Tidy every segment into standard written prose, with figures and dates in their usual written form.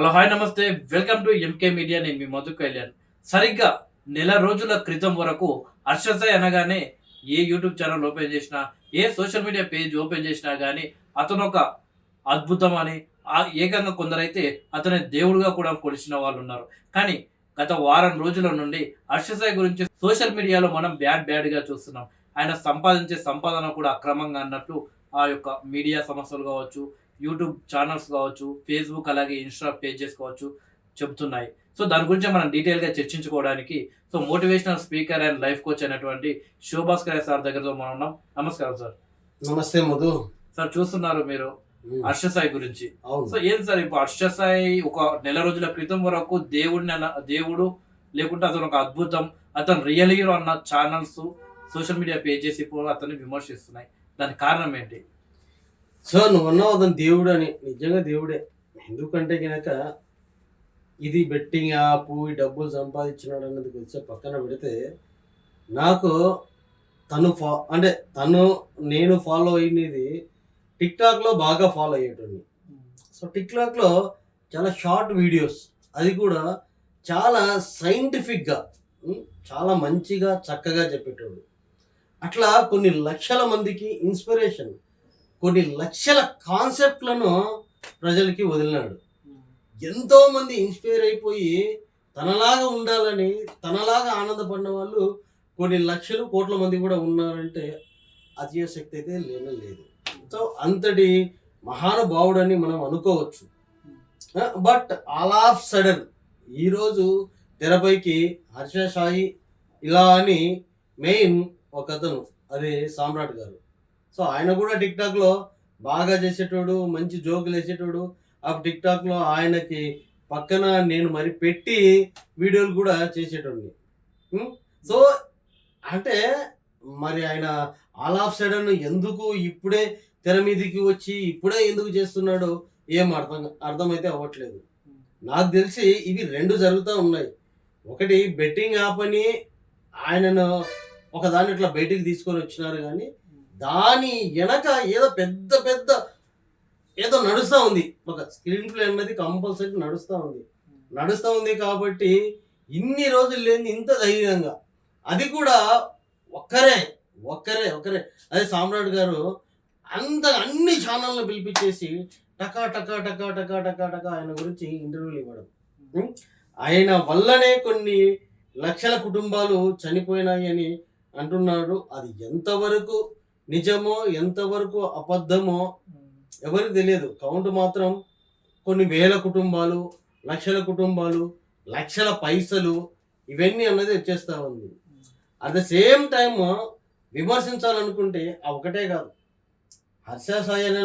Hello hi నమస్తే welcome to MK media. నేను మీ మధు కళ్యాణ్. సరిగ్గా నెల రోజుల క్రితం వరకు హర్షసాయి అనగానే ఏ యూట్యూబ్ ఛానల్ ఓపెన్ చేసినా, ఏ సోషల్ మీడియా పేజ్ ఓపెన్ చేసినా గానీ అతను ఒక అద్భుతం అని ఏకంగా కొందరైతే అతని దేవుడుగా కూడా కొలిచిన వాళ్ళు ఉన్నారు. కానీ గత వారం రోజుల నుండి హర్షసాయి గురించి సోషల్ మీడియాలో మనం బ్యాడ్‌గా చూస్తున్నాం. ఆయన సంపాదించే సంపాదన కూడా అక్రమంగా అన్నట్లు ఆ యొక్క మీడియా సంస్థలు కావచ్చు, యూట్యూబ్ ఛానల్స్ కావచ్చు, ఫేస్‌బుక్ అలాగే ఇన్‌స్టా పేజెస్ కావచ్చు చెప్తున్నాయి. సో, దాని గురించి మనం డీటెయిల్‌గా చర్చించుకోవడానికి motivational speaker and life coach అయినటువంటి శివభాస్కరయ్య సార్ దగ్గరతో మనం ఉన్నాం. నమస్కారం సార్. నమస్తే మధు. సార్ చూస్తున్నారు మీరు హర్ష సాయి గురించి. అవును. సో, ఏంటి సార్ ఇప్పుడు హర్ష సాయి ఒక నెల రోజుల క్రితం వరకు దేవుడు లేకుంటే అతను ఒక అద్భుతం, అతను రియల్ హీరో అన్న ఛానల్స్, సోషల్ మీడియా పేజెస్ ఇప్పుడు అతన్ని విమర్శిస్తున్నాయి. దానికి కారణం ఏంటి? సో నువ్వన్నావు అతను దేవుడు అని. నిజంగా దేవుడే. ఎందుకంటే గనక ఇది బెట్టింగ్ యాప్, ఈ డబ్బులు సంపాదించినాడు అన్నది కొంచెం పక్కన పెడితే, నాకు తను నేను ఫాలో అయినది టిక్‌టాక్‌లో బాగా ఫాలో అయ్యేటోడిని. సో టిక్‌టాక్‌లో చాలా షార్ట్ వీడియోస్, అది కూడా చాలా సైంటిఫిక్‌గా చాలా మంచిగా చక్కగా చెప్పేటోడు. అట్లా కొన్ని లక్షల మందికి ఇన్స్పిరేషన్, కొన్ని లక్షల కాన్సెప్ట్‌లను ప్రజలకి వదిలినాడు. ఎంతోమంది ఇన్స్పైర్ అయిపోయి తనలాగా ఉండాలని, తనలాగా ఆనందపడిన వాళ్ళు కొన్ని లక్షలు, కోట్ల మంది కూడా ఉన్నారంటే అతిశయోక్తి అయితే లేనే లేదు. సో అంతటి మహానుభావుడని మనం అనుకోవచ్చు. బట్ ఆల్ ఆఫ్ సడన్ ఈరోజు తెరపైకి హర్ష సాయి ఇలా అని మెయిన్ ఒకతను, అదే సామ్రాట్ గారు. సో ఆయన కూడా టిక్‌టాక్‌లో బాగా చేసేటోడు, మంచి జోకులు వేసేటోడు. ఆ టిక్‌టాక్‌లో ఆయనకి పక్కన నేను మరి పెట్టి వీడియోలు కూడా చేసేటోడిని. సో అంటే మరి ఆయన ఆల్ ఆఫ్ సడన్ ఎందుకు ఇప్పుడే తెర మీదకి వచ్చి ఇప్పుడే ఎందుకు చేస్తున్నాడో ఏం అర్థమైతే అవ్వట్లేదు. నాకు తెలిసి ఇవి 2 జరుగుతూ ఉన్నాయి. ఒకటి బెట్టింగ్ యాప్ అని ఆయనను ఒకదాన్ని ఇట్లా బయటికి తీసుకొని వచ్చినారు, కానీ దాని వెనక ఏదో పెద్ద పెద్ద ఏదో నడుస్తూ ఉంది. ఒక స్క్రీన్ ప్లే అన్నది కంపల్సరీ నడుస్తూ ఉంది కాబట్టి ఇన్ని రోజులు లేని ఇంత ధైర్యంగా, అది కూడా ఒక్కరే అదే సామ్రాట్ గారు అన్ని ఛానళ్ళను పిలిపించేసి టకా టకా టకా టకా టకా టకా ఆయన గురించి ఇంటర్వ్యూలు ఇవ్వడం. ఆయన వల్లనే కొన్ని లక్షల కుటుంబాలు చనిపోయినాయి అని అంటున్నాడు. అది ఎంతవరకు నిజమో ఎంతవరకు అబద్ధమో ఎవరికి తెలియదు. కౌంట్ మాత్రం కొన్ని వేల కుటుంబాలు, లక్షల కుటుంబాలు, లక్షల పైసలు, ఇవన్నీ అన్నది వచ్చేస్తూ ఉంది. అట్ ద సేమ్ టైమ్ విమర్శించాలనుకుంటే ఆ ఒకటే కాదు, హర్ష సాయి అనే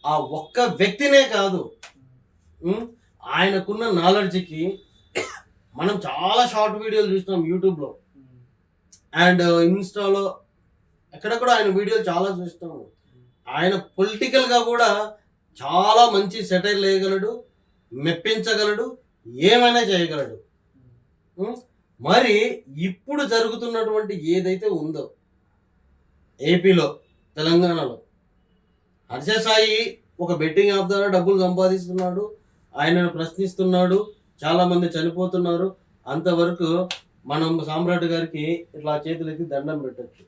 ఆ ఒక్క వ్యక్తినే కాదు, ఆయనకున్న నాలెడ్జ్కి మనం చాలా షార్ట్ వీడియోలు చూసినాం యూట్యూబ్లో అండ్ ఇన్స్టాలో, ఎక్కడెక్కడ ఆయన వీడియోలు చాలా చూస్తాము. ఆయన పొలిటికల్గా కూడా చాలా మంచి సెటైర్లు వేయగలడు, మెప్పించగలడు, ఏమైనా చేయగలడు. మరి ఇప్పుడు జరుగుతున్నటువంటి ఏదైతే ఉందో ఏపీలో, తెలంగాణలో, హర్ష సాయి ఒక బెట్టింగ్ యాప్ ద్వారా డబ్బులు సంపాదిస్తున్నాడు, ఆయనను ప్రశ్నిస్తున్నాడు, చాలామంది చనిపోతున్నారు. అంతవరకు మనం సామ్రాట్ గారికి ఇట్లా చేతులెత్తి దండం పెట్టచ్చు.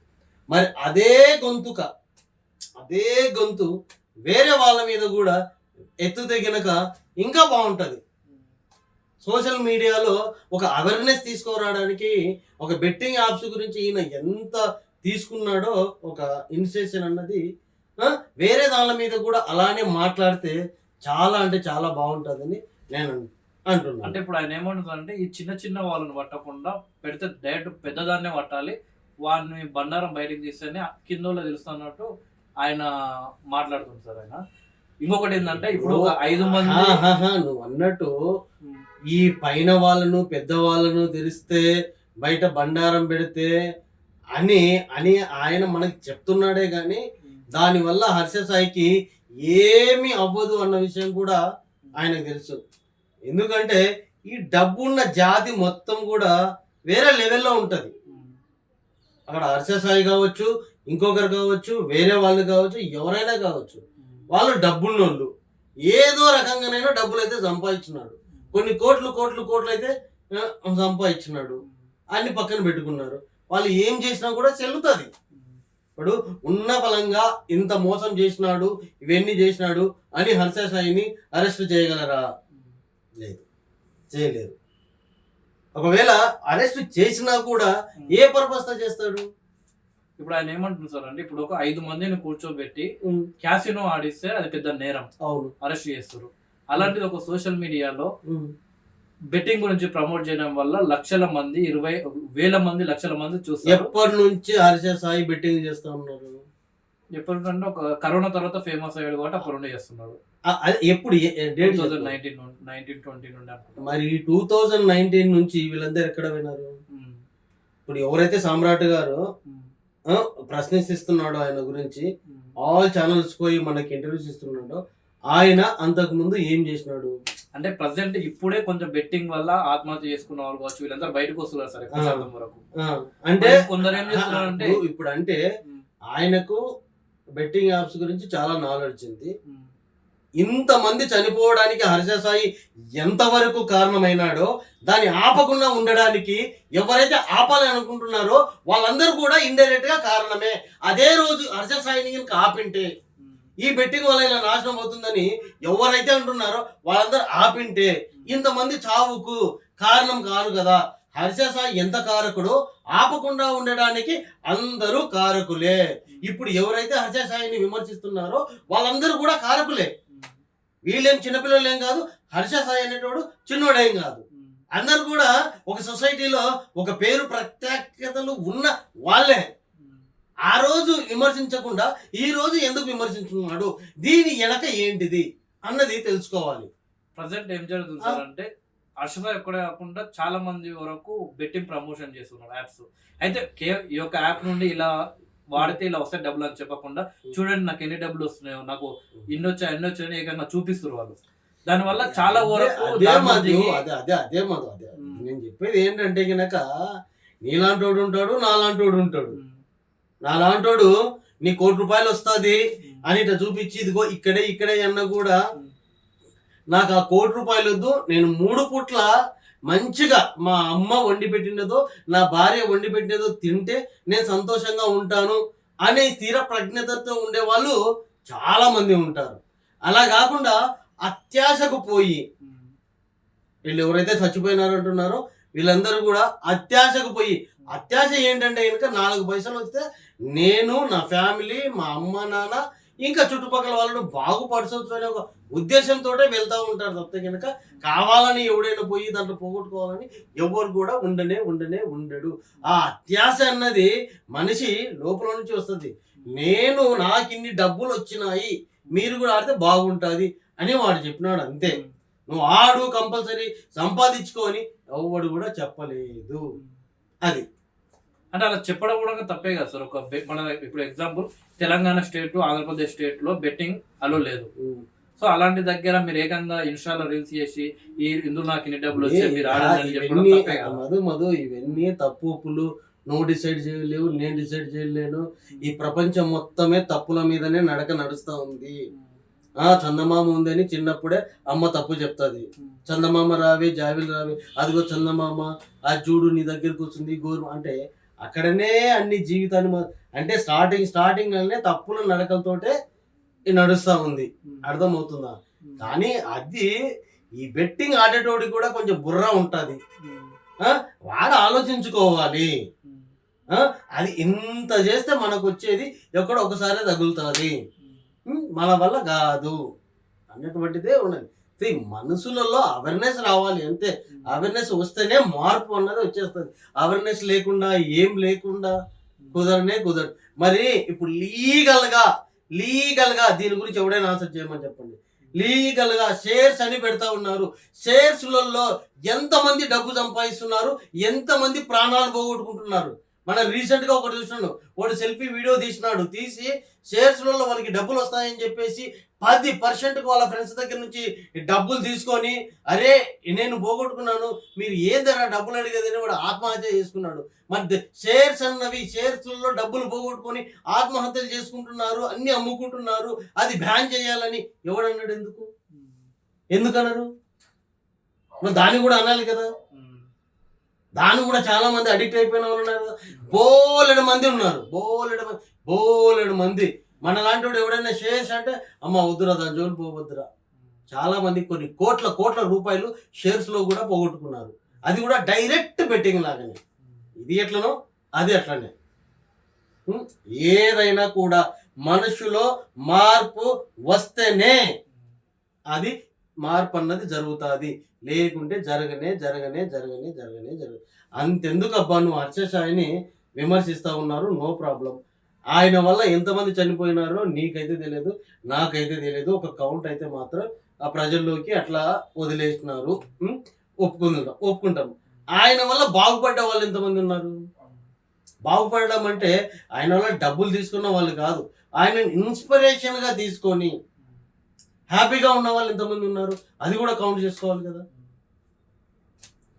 మరి అదే గొంతు వేరే వాళ్ళ మీద కూడా ఎత్తుతే గనక ఇంకా బాగుంటుంది. సోషల్ మీడియాలో ఒక అవేర్నెస్ తీసుకురావడానికి ఒక బెట్టింగ్ యాప్స్ గురించి ఈయన ఎంత తీసుకున్నాడో ఒక ఇనిషియేషన్ అన్నది వేరే దాని మీద కూడా అలానే మాట్లాడితే చాలా అంటే చాలా బాగుంటుందని నేను అంటున్నాను. అంటే ఇప్పుడు ఆయన ఏమంటుందంటే ఈ చిన్న చిన్న వాళ్ళని పట్టకుండా పెడితే డైరెక్ట్ పెద్దదాన్నే పట్టాలి, వాడిని బండారం బయటకు తీస్తేనే కిందోళ్ళు తెలుస్తున్నట్టు ఆయన మాట్లాడుతుంది సార్. ఆయన ఇంకొకటి ఏంటంటే ఇప్పుడు ఒక 5 మంది నువ్వు అన్నట్టు ఈ పైన వాళ్ళను పెద్ద వాళ్ళను తెలిస్తే బయట బండారం పెడితే అని అని ఆయన మనకి చెప్తున్నాడే కానీ దానివల్ల హర్ష సాయికి ఏమీ అవ్వదు అన్న విషయం కూడా ఆయనకు తెలుసు. ఎందుకంటే ఈ డబ్బున్న జాతి మొత్తం కూడా వేరే లెవెల్లో ఉంటుంది. అక్కడ హర్ష సాయి కావచ్చు, ఇంకొకరు కావచ్చు, వేరే వాళ్ళు కావచ్చు, ఎవరైనా కావచ్చు, వాళ్ళు డబ్బున్నోళ్ళు. ఏదో రకంగానైనా డబ్బులు అయితే సంపాదించున్నాడు. కొన్ని కోట్లు అయితే సంపాదించున్నాడు. అన్ని పక్కన పెట్టుకున్నారు. వాళ్ళు ఏం చేసినా కూడా చెల్లుతుంది. ఇప్పుడు ఉన్న బలంగా ఇంత మోసం చేసినాడు, ఇవన్నీ చేసినాడు అని హర్ష సాయిని అరెస్ట్ చేయగలరా? లేదు, చేయలేరు. ఒకవేళ అరెస్ట్ చేసినా కూడా ఏ పర్పస్ తో చేస్తాడు? ఇప్పుడు ఆయన ఏమంటున్నారు సార్ అంటే ఇప్పుడు ఒక 5 మందిని కూర్చోబెట్టి క్యాసినో ఆడిస్తే అది పెద్ద నేరం, అవును, అరెస్ట్ చేస్తారు. అలాంటిది ఒక సోషల్ మీడియాలో బెట్టింగ్ గురించి ప్రమోట్ చేయడం వల్ల లక్షల మంది, 20,000 మంది, లక్షల మంది చూస్తారు. ఎప్పటి నుంచి హర్ష సాయి బెట్టింగ్ చేస్తా ఉన్నారు? ఎప్పటికంటే ఒక కరోనా తర్వాత ఫేమస్ అయ్యాడు కాబట్టి అప్పుడు నుండి చేస్తున్నారు. ఎప్పుడు 2019-20 నుండి అనుకుంటా. మరి 2019 నుంచి వీళ్ళందరూ ఎక్కడ విన్నారు? ఇప్పుడు ఎవరైతే సామ్రాట్ గారు ప్రశ్నిస్తున్నాడో ఆయన గురించి, ఆల్ ఛానల్స్ పోయి మనకి ఇంటర్వ్యూస్ ఇస్తున్నాడో, ఆయన అంతకు ముందు ఏం చేసినాడు? అంటే ప్రజెంట్ ఇప్పుడే కొంచెం బెట్టింగ్ వల్ల ఆత్మహత్య చేసుకున్న వాళ్ళు కావచ్చు, వీళ్ళందరూ బయటకు వస్తున్నారు సార్ ఎక్కువ శాతం వరకు. అంటే కొందరు ఏం చేస్తున్నారు అంటే ఇప్పుడు అంటే ఆయనకు బెట్టింగ్ యాప్స్ గురించి చాలా నాలెడ్జ్ ఉంది. ఇంతమంది చనిపోవడానికి హర్ష సాయి ఎంతవరకు కారణమైనాడో దాన్ని ఆపకుండా ఉండడానికి ఎవరైతే ఆపాలని అనుకుంటున్నారో వాళ్ళందరూ కూడా ఇండైరెక్ట్ గా కారణమే. అదే రోజు హర్ష సాయిని కనుక ఆపింటే ఈ బెట్టింగ్ వల్ల ఇలా నాశనం అవుతుందని ఎవరైతే అంటున్నారో వాళ్ళందరూ ఆపింటే ఇంతమంది చావుకు కారణం కాదు కదా. హర్ష సాయి ఎంత కారకుడో ఆపకుండా ఉండడానికి అందరూ కారకులే. ఇప్పుడు ఎవరైతే హర్ష సాయిని విమర్శిస్తున్నారో వాళ్ళందరూ కూడా కారకులే. వీళ్ళేం చిన్నపిల్లలు ఏం కాదు, హర్ష సాయి అనేటోడు చిన్నోడేం కాదు. అందరు కూడా ఒక సొసైటీలో ఒక పేరు ప్రత్యేకతలు ఉన్న వాళ్ళే. ఆ రోజు విమర్శించకుండా ఈ రోజు ఎందుకు విమర్శించున్నాడు, దీని వెనక ఏంటిది అన్నది తెలుసుకోవాలి. ప్రజెంట్ ఏం జరుగుతుంది సార్ అంటే హర్ష ఎక్కడే కాకుండా చాలా మంది వరకు బెట్టింగ్ ప్రమోషన్ చేస్తున్నారు యాప్స్. అయితే ఈ యొక్క యాప్ నుండి ఇలా వాడితే ఇలా వస్తాయి డబ్బులు అని చెప్పకుండా, చూడండి నాకు ఎన్ని డబ్బులు వస్తున్నాయో, నాకు ఎన్ని వచ్చాయని ఏకంగా చూపిస్తారు వాళ్ళు. దానివల్ల చాలా వరకు నేను చెప్పేది ఏంటంటే గనక నీలాంటోడు ఉంటాడు, నాలాంటోడు ఉంటాడు. నాలాంటోడు నీ ₹1,00,00,000 వస్తుంది అని ఇట్లా చూపించి ఇదిగో ఇక్కడే అన్న కూడా నాకు ఆ ₹1,00,00,000 వద్దు, నేను 3 పూట్ల మంచిగా మా అమ్మ వండి పెట్టినదో నా భార్య వండి పెట్టినదో తింటే నేను సంతోషంగా ఉంటాను అనే స్థిర ప్రజ్ఞతతో ఉండే వాళ్ళు చాలా మంది ఉంటారు. అలా కాకుండా అత్యాశకు పోయి వీళ్ళు ఎవరైతే చచ్చిపోయినారు అంటున్నారో వీళ్ళందరూ కూడా అత్యాశకు పోయి, అత్యాశ ఏంటంటే కనుక 4 పైసలు వస్తే నేను, నా ఫ్యామిలీ, మా అమ్మ నాన్న ఇంకా చుట్టుపక్కల వాళ్ళను బాగుపరచవచ్చు అనే ఒక ఉద్దేశంతో వెళ్తూ ఉంటారు తప్పితే కనుక కావాలని ఎవడైనా పోయి దాంట్లో పోగొట్టుకోవాలని ఎవరు కూడా ఉండడు. ఆ అత్యాశ అన్నది మనిషి లోపల నుంచి వస్తుంది. నాకు ఇన్ని డబ్బులు వచ్చినాయి, మీరు కూడా ఆడితే బాగుంటుంది అని వాడు చెప్పినాడు అంతే. నువ్వు ఆడు కంపల్సరీ సంపాదించుకొని ఎవడు కూడా చెప్పలేదు. అది అంటే అలా చెప్పడం కూడా తప్పే కదా సార్. మన ఇప్పుడు example Telangana state, Andhra Pradesh state లో బెట్టింగ్ అలో లేదు. సో అలాంటి దగ్గర మీరు ఏకంగా ఇన్స్టాలో రీల్స్ చేసి ఇందులో నాకు ఇన్ని డబ్బులు వచ్చాయి మీరు ఆడండి చెప్పడం తప్పే కదా. మధు ఇవన్నీ తప్పు ఒప్పులు. నువ్వు డిసైడ్ చేయలేవు, నేను డిసైడ్ చేయలేను. ఈ ప్రపంచం మొత్తమే తప్పుల మీదనే నడుస్తా ఉంది. చందమామ ఉందని చిన్నప్పుడే అమ్మ తప్పు చెప్తుంది. చందమామ రావే, జావిలు రావే, అదిగో చందమామ ఆ చూడు నీ దగ్గరకు వచ్చింది గోరు అంటే అక్కడనే అన్ని జీవితాన్ని అంటే స్టార్టింగ్ అనే తప్పుల నడకలతోటే నడుస్తా ఉంది. అర్థమవుతుందా? కానీ అది ఈ బెట్టింగ్ ఆడేటోడికి కూడా కొంచెం బుర్ర ఉంటుంది. వాడు ఆలోచించుకోవాలి. అది ఇంత చేస్తే మనకు వచ్చేది ఎక్కడో ఒకసారి తగులుతుంది, మన వల్ల కాదు అన్నటువంటిదే ఉన్నది. మనసులలో అవేర్నెస్ రావాలి అంతే. అవేర్నెస్ వస్తేనే మార్పు అన్నది వచ్చేస్తుంది. అవేర్నెస్ లేకుండా ఏం లేకుండా కుదరదు. మరి ఇప్పుడు లీగల్ గా దీని గురించి ఎవడైనా ఆన్సర్ చేయమని చెప్పండి. లీగల్ గా షేర్స్ అని పెడతా ఉన్నారు. షేర్స్లలో ఎంతమంది డబ్బు సంపాదిస్తున్నారు, ఎంతమంది ప్రాణాలు పోగొట్టుకుంటున్నారు. మనం రీసెంట్ గా ఒకటి చూసినాడు, వాడు సెల్ఫీ వీడియో తీసి షేర్స్లలో వాళ్ళకి డబ్బులు వస్తాయని చెప్పేసి 10% వాళ్ళ ఫ్రెండ్స్ దగ్గర నుంచి డబ్బులు తీసుకొని, అరే నేను పోగొట్టుకున్నాను మీరు ఏందరా డబ్బులు అడిగేదని వాడు ఆత్మహత్య చేసుకున్నాడు. మరి షేర్స్ అన్నవి షేర్స్లలో డబ్బులు పోగొట్టుకొని ఆత్మహత్యలు చేసుకుంటున్నారు, అన్ని అమ్ముకుంటున్నారు. అది బ్యాన్ చేయాలని ఎవడన్నాడు? ఎందుకు? ఎందుకనరు? మరి దాన్ని కూడా అనాలి కదా. దాన్ని కూడా చాలా మంది అడిక్ట్ అయిపోయిన వాళ్ళు ఉన్నారు కదా. బోలెడు మంది ఉన్నారు, బోలెడు మంది. మన లాంటి వాడు ఎవడైనా షేర్స్ అంటే అమ్మ వద్దురా, దాని జోలు పోవద్దురా. చాలా మంది కొన్ని కోట్ల రూపాయలు షేర్స్ లో కూడా పోగొట్టుకున్నారు. అది కూడా డైరెక్ట్ బెట్టింగ్ లాగానే. ఇది ఎట్లనో అది అట్లనే. ఏదైనా కూడా మనుషులో మార్పు వస్తేనే అది మార్పు అన్నది జరుగుతుంది, లేకుంటే జరగనే. అంతెందుకు అబ్బా నువ్వు హర్షసాయిని విమర్శిస్తూ ఉన్నారు, నో ప్రాబ్లం. ఆయన వల్ల ఎంతమంది చనిపోయినారో నీకైతే తెలియదు, నాకైతే తెలియదు. ఒక కౌంట్ అయితే మాత్రం ఆ ప్రజల్లోకి అట్లా వదిలేస్తున్నారు. ఒప్పుకుంటాం. ఆయన వల్ల బాగుపడ్డ వాళ్ళు ఎంతమంది ఉన్నారు? బాగుపడడం అంటే ఆయన వల్ల డబ్బులు తీసుకున్న వాళ్ళు కాదు, ఆయన ఇన్స్పిరేషన్ గా తీసుకొని హ్యాపీగా ఉన్న వాళ్ళు ఎంతమంది ఉన్నారు? అది కూడా కౌంట్ చేసుకోవాలి కదా.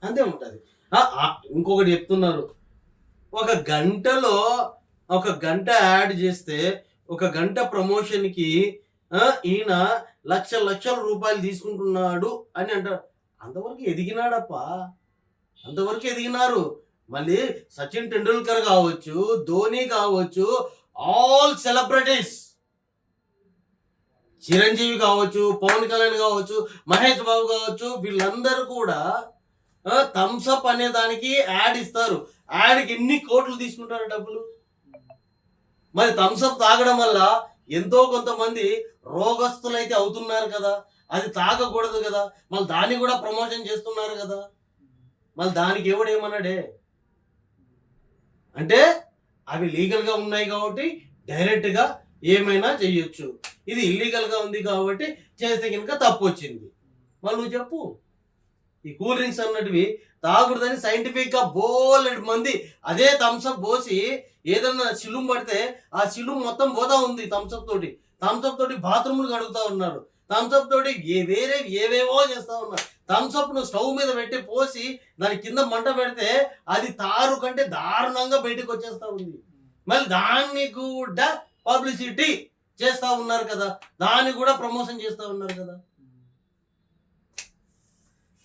అంతే ఉంటుంది. ఇంకొకటి చెప్తున్నారు, ఒక గంట యాడ్ చేస్తే, ఒక గంట ప్రమోషన్కి ఈయన లక్షల రూపాయలు తీసుకుంటున్నాడు అని అంటారు. అంతవరకు ఎదిగినారు. మళ్ళీ సచిన్ టెండూల్కర్ కావచ్చు, ధోని కావచ్చు, ఆల్ సెలబ్రిటీస్, చిరంజీవి కావచ్చు, పవన్ కళ్యాణ్ కావచ్చు, మహేష్ బాబు కావచ్చు, వీళ్ళందరూ కూడా థమ్స్అప్ అనే దానికి యాడ్ ఇస్తారు. యాడ్కి ఎన్ని కోట్లు తీసుకుంటారు డబ్బులు. మరి థమ్స్అప్ తాగడం వల్ల ఎంతో కొంతమంది రోగస్తులైతే అవుతున్నారు కదా, అది తాగకూడదు కదా. మళ్ళీ దాన్ని కూడా ప్రమోషన్ చేస్తున్నారు కదా. మళ్ళీ దానికి ఎవడేమన్నాడే అంటే అవి లీగల్గా ఉన్నాయి కాబట్టి డైరెక్ట్గా ఏమైనా చెయ్యొచ్చు. ఇది ఇల్లీగల్గా ఉంది కాబట్టి చేస్తే కనుక తప్పు వచ్చింది. వాళ్ళు నువ్వు చెప్పు. ఈ కూల్ డ్రింక్స్ అన్నటివి తాగకూడదని సైంటిఫిక్గా బోలెడు మంది అదే థమ్స్అప్ పోసి ఏదన్నా చిలుం పడితే ఆ చిలుం మొత్తం పోతా ఉంది. థమ్స్అప్ తోటి బాత్రూములు కడుగుతా ఉన్నారు. థమ్స్అప్ తోటి ఏవేవో చేస్తా ఉన్నారు. థమ్స్అప్ ను స్టవ్ మీద పెట్టి పోసి దాని కింద మంట పెడితే అది తారు కంటే దారుణంగా బయటకు వచ్చేస్తా ఉంది. మళ్ళీ దాన్ని కూడా పబ్లిసిటీ చేస్తా ఉన్నారు కదా, దాన్ని కూడా ప్రమోషన్ చేస్తా ఉన్నారు కదా.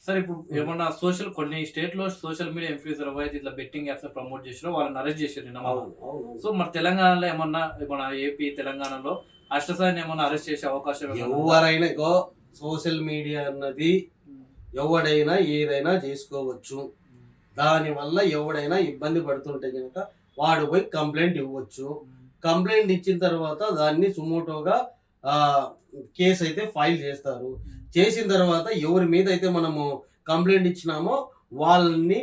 సార్ ఇప్పుడు ఏమన్నా కొన్ని స్టేట్ లో సోషల్ మీడియా ఇన్ఫ్లుయెన్సర్ ఎవరైతే ఇట్లా బెట్టింగ్ యాప్స్ ప్రమోట్ చేసినా వాళ్ళని అరెస్ట్ చేశారు. సో మరి తెలంగాణలో ఏమన్నా మన ఏపీ తెలంగాణలో అష్టసాయిని ఏమన్నా అరెస్ట్ చేసే అవకాశం? ఎవరైనా సోషల్ మీడియా అన్నది ఎవడైనా ఏదైనా చేసుకోవచ్చు. దానివల్ల ఎవడైనా ఇబ్బంది పడుతుంటే కనుక వాడు పోయి కంప్లైంట్ ఇవ్వచ్చు. కంప్లైంట్ ఇచ్చిన తర్వాత దాన్ని సుమోటోగా కేసు అయితే ఫైల్ చేస్తారు. చేసిన తర్వాత ఎవరి మీద అయితే మనము కంప్లైంట్ ఇచ్చినామో వాళ్ళని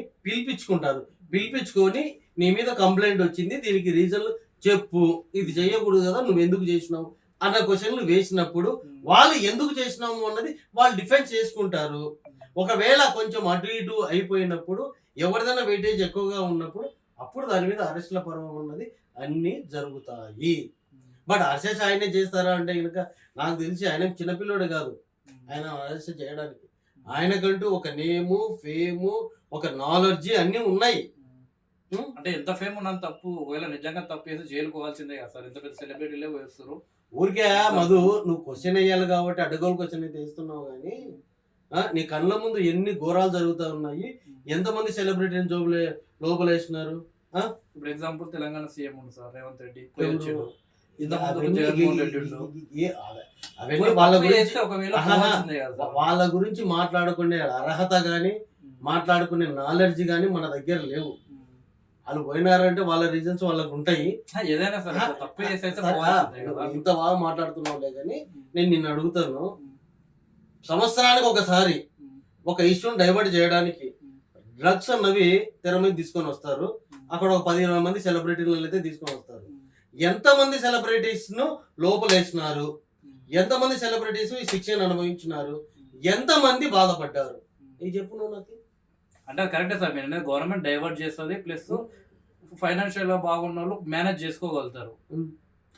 పిలిపించుకొని నీ మీద కంప్లైంట్ వచ్చింది, దీనికి రీజన్లు చెప్పు, ఇది చేయకూడదు కదా, నువ్వు ఎందుకు చేసినావు అన్న క్వశ్చన్లు వేసినప్పుడు వాళ్ళు ఎందుకు చేసినాము అన్నది వాళ్ళు డిఫెన్స్ చేసుకుంటారు. ఒకవేళ కొంచెం అటు ఇటు అయిపోయినప్పుడు ఎవరిదైనా వెయిటేజ్ ఎక్కువగా ఉన్నప్పుడు అప్పుడు దాని మీద అరెస్ట్ల పర్వం ఉన్నది అన్నీ జరుగుతాయి. బట్ అరెస్ట్ ఆయనే చేస్తారా అంటే కనుక నాకు తెలిసి ఆయన చిన్నపిల్లోడే కాదు, ఆయన అరెస్ట్ చేయడానికి ఆయనకంటూ ఒక నేము, ఫేము, ఒక నాలెడ్జి అన్నీ ఉన్నాయి. అంటే ఎంత ఫేమ్ ఉన్నంత తప్పు, ఒకవేళ నిజంగా తప్పు చేసి జైలుకు పోవాల్సిందే కదా సార్. ఎంత పెద్ద సెలబ్రిటీలే వేస్తారు. ఊరికే మధు నువ్వు క్వశ్చన్ వేయాలి కాబట్టి అడ్డగోలు క్వశ్చన్ అయితే వేస్తున్నావు, కానీ నీ కళ్ళ ముందు ఎన్ని ఘోరాలు జరుగుతూ ఉన్నాయి. ఎంతమంది సెలబ్రిటీని లోపలేసినారు. ఇప్పుడు ఎగ్జాంపుల్ తెలంగాణ సీఎం ఉంది సార్ రేవంత్ రెడ్డి, అవన్నీ వాళ్ళ గురించి మాట్లాడుకునే అర్హత గాని మాట్లాడుకునే నాలెడ్జ్ గాని మన దగ్గర లేవు. వాళ్ళు పోయినారంటే వాళ్ళ రీజన్స్ వాళ్ళకు ఉంటాయి. ఇంత బాగా మాట్లాడుతున్నావులే కానీ నేను నిన్ను అడుగుతాను, సంవత్సరానికి ఒకసారి ఒక ఇష్యూని డైవర్ట్ చేయడానికి డ్రగ్స్ అన్నవి తెర మీద తీసుకొని వస్తారు. అక్కడ ఒక 10-20 మంది సెలబ్రిటీలను అయితే తీసుకొని వస్తారు. ఎంతమంది సెలబ్రిటీస్ ను లోపలేసినారు, ఎంతమంది సెలబ్రిటీస్ ఈ శిక్షను అనుభవించినారు, ఎంతమంది బాధపడ్డారు, ఇది చెప్పు నువ్వు నాకు. అంటే కరెక్టే సార్, మీరు అనేది గవర్నమెంట్ డైవర్ట్ చేస్తుంది, ప్లస్ ఫైనాన్షియల్ గా బాగున్న వాళ్ళు మేనేజ్ చేసుకోగలుగుతారు.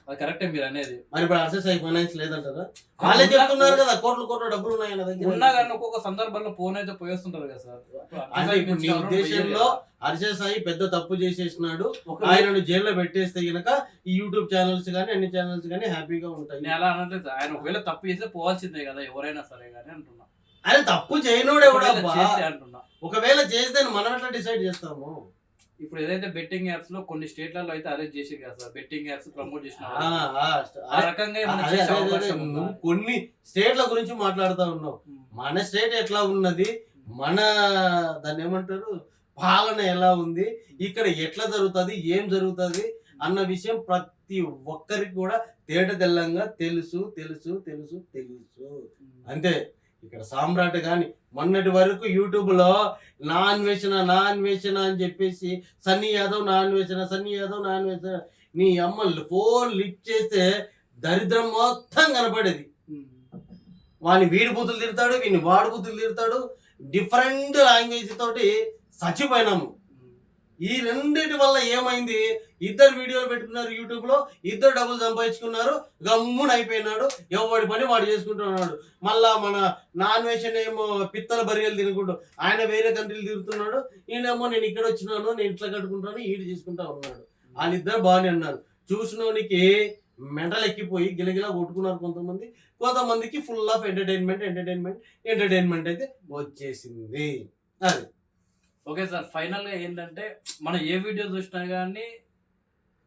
అది కరెక్టే మీరు అనేది. మరి ఇప్పుడు ఆర్సీఐ ఫైనాన్స్ లేదంటారా? వాళ్ళే చెప్తున్నారు కదా కోట్ల డబ్బులు ఉన్నాయి దగ్గర. ఉన్నా కానీ ఒక్కొక్క సందర్భంలో ఫోన్ అయితే పోయేస్తుంటారు కదా సార్. అంటే ఇప్పుడు నీ ఉద్దేశంలో ఆర్సీఐ పెద్ద తప్పు చేసేసినాడు, ఆయనను జైల్లో పెట్టేస్తే గనక ఈ యూట్యూబ్ ఛానల్స్ కానీ అన్ని ఛానల్స్ కానీ హ్యాపీగా ఉంటాయి. నేను అలా అనట్లేదు, ఆయన ఒకవేళ తప్పు చేస్తే పోవాల్సిందే కదా ఎవరైనా సరే కానీ అంటున్నా. అరే తప్పు చేయనోడే కూడా ఒకవేళ చేస్తే అంటున్నా. ఒకవేళ చేస్తే మనం ఎట్లా డిసైడ్ చేస్తాము? ఇప్పుడు ఏదైతే బెట్టింగ్ యాప్స్ లో కొన్ని స్టేట్లలో అయితే అరెస్ట్ చేసి కదా సార్, బెట్టింగ్ యాప్స్ ప్రమోట్ చేసిన ఆ, వాళ్ళని. ఆ, ఆ రకంగా ఏమైనా అదే, చేసే అదే, అదే, అవకాశం ఉందా? నువ్వు కొన్ని స్టేట్ల గురించి మాట్లాడుతా ఉన్నావు. మన స్టేట్ ఎట్లా ఉన్నది, మన దాన్ని ఏమంటారు, పాలన ఎలా ఉంది, ఇక్కడ ఎట్లా జరుగుతుంది, ఏం జరుగుతుంది అన్న విషయం ప్రతి ఒక్కరికి కూడా తేట తెల్లంగా తెలుసు తెలుసు తెలుసు తెలుసు. అంతే. ఇక్కడ సామ్రాట్ కానీ మొన్నటి వరకు యూట్యూబ్ లో నాన్ వేసిన అని చెప్పేసి సన్నీ యాదవ్ నాన్ వేసిన నీ అమ్మ ఫోన్ లిఫ్ట్ చేస్తే దరిద్రం మొత్తం కనపడేది. వాడిని వీడి బూతులు తిడతాడు, వీడిని వాడు బూతులు తిడతాడు, డిఫరెంట్ లాంగ్వేజ్ తోటి చచ్చిపోయినాము. ఈ రెండిటి వల్ల ఏమైంది, ఇద్దరు వీడియోలు పెట్టుకున్నారు యూట్యూబ్ లో, ఇద్దరు డబ్బులు సంపాదించుకున్నారు, గమ్మున అయిపోయినాడు, ఎవడి పని వాడు చేసుకుంటున్నాడు. మళ్ళా మన నాన్ వెజ్ ఏమో పిత్తల బరిగలు తినుకుంటూ ఆయన వేరే కంట్రీలు తిరుగుతున్నాడు, ఈయనేమో నేను ఇక్కడ వచ్చినాను, నేను ఇట్లా కట్టుకుంటాను, ఈడు చేసుకుంటా ఉన్నాడు. వాళ్ళిద్దరు బాగానే ఉన్నారు. చూసినోనికి మెంటల్ ఎక్కిపోయి గిలగిలా కొట్టుకున్నారు కొంతమందికి ఫుల్ ఆఫ్ ఎంటర్టైన్మెంట్ అయితే వచ్చేసింది. అది ఓకే సార్, ఫైనల్ గా ఏంటంటే మనం ఏ వీడియో చూసినా కానీ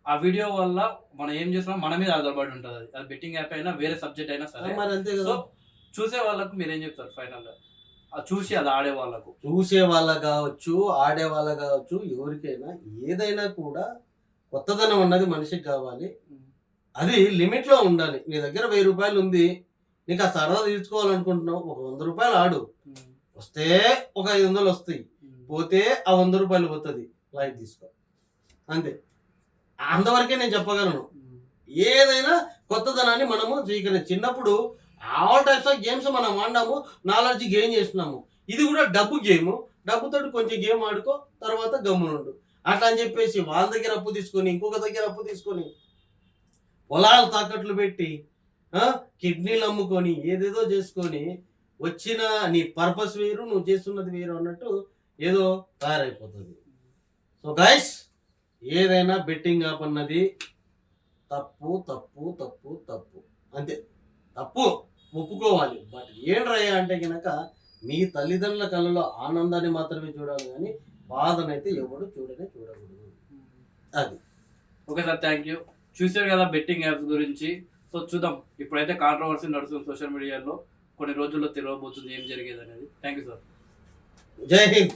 ఆ వీడియో వల్ల మనం ఏం చేసినా మన మీద ఆధారపడి ఉంటుంది. అది బెట్టింగ్ యాప్ అయినా వేరే సబ్జెక్ట్ అయినా సరే. మరి అంతే సో కదా. చూసే వాళ్ళకు మీరు ఏం చెప్తారు ఫైనల్ గా, అది చూసి అది ఆడే వాళ్ళకు? చూసే వాళ్ళకు కావచ్చు, ఆడే వాళ్ళకు కావచ్చు, ఎవరికైనా ఏదైనా కూడా కొత్తదనం అన్నది మనిషికి కావాలి. అది లిమిట్ లో ఉండాలి. నీ దగ్గర 1000 రూపాయలు ఉంది, నీకు ఆ సరదా తీర్చుకోవాలనుకుంటున్నావు, ఒక 100 రూపాయలు ఆడు, వస్తే ఒక 500 వస్తాయి, పోతే ఆ 100 రూపాయలు పోతుంది, లైట్ తీసుకో, అంతే. అంతవరకే నేను చెప్పగలను. ఏదైనా కొత్తదనాన్ని మనము చిన్నప్పుడు ఆల్ టైప్స్ ఆఫ్ గేమ్స్ మనం ఆడినాము, నాలెడ్జ్ గెయిన్ చేస్తున్నాము. ఇది కూడా డబ్బు గేమ్, డబ్బుతో కొంచెం గేమ్ ఆడుకో, తర్వాత గమ్మునుండు. అట్లా అని చెప్పేసి వాళ్ళ దగ్గర అప్పు తీసుకొని ఇంకొక దగ్గర అప్పు తీసుకొని పొలాలు తాకట్లు పెట్టి కిడ్నీలు అమ్ముకొని ఏదేదో చేసుకొని వచ్చిన నీ పర్పస్ వేరు, నువ్వు చేస్తున్నది వేరు అన్నట్టు ఏదో తయారైపోతుంది. సో గైస్, ఏదైనా బెట్టింగ్ యాప్ అన్నది తప్పు తప్పు తప్పు తప్పు, అంతే. తప్పు ఒప్పుకోవాలి. బట్ ఏంట్రయ్యా అంటే కనుక మీ తల్లిదండ్రుల కళ్ళలో ఆనందాన్ని మాత్రమే చూడాలి, కానీ బాధనైతే ఎవడు చూడకూడదు. అది. Okay sir, thank you. చూసారు కదా బెట్టింగ్ యాప్స్ గురించి. సో చూద్దాం, ఇప్పుడైతే కాంట్రవర్సీ నడుస్తుంది సోషల్ మీడియాలో, కొన్ని రోజుల్లో తెలియబోతుంది ఏం జరిగేది అనేది. Thank you sir. జై హింద్.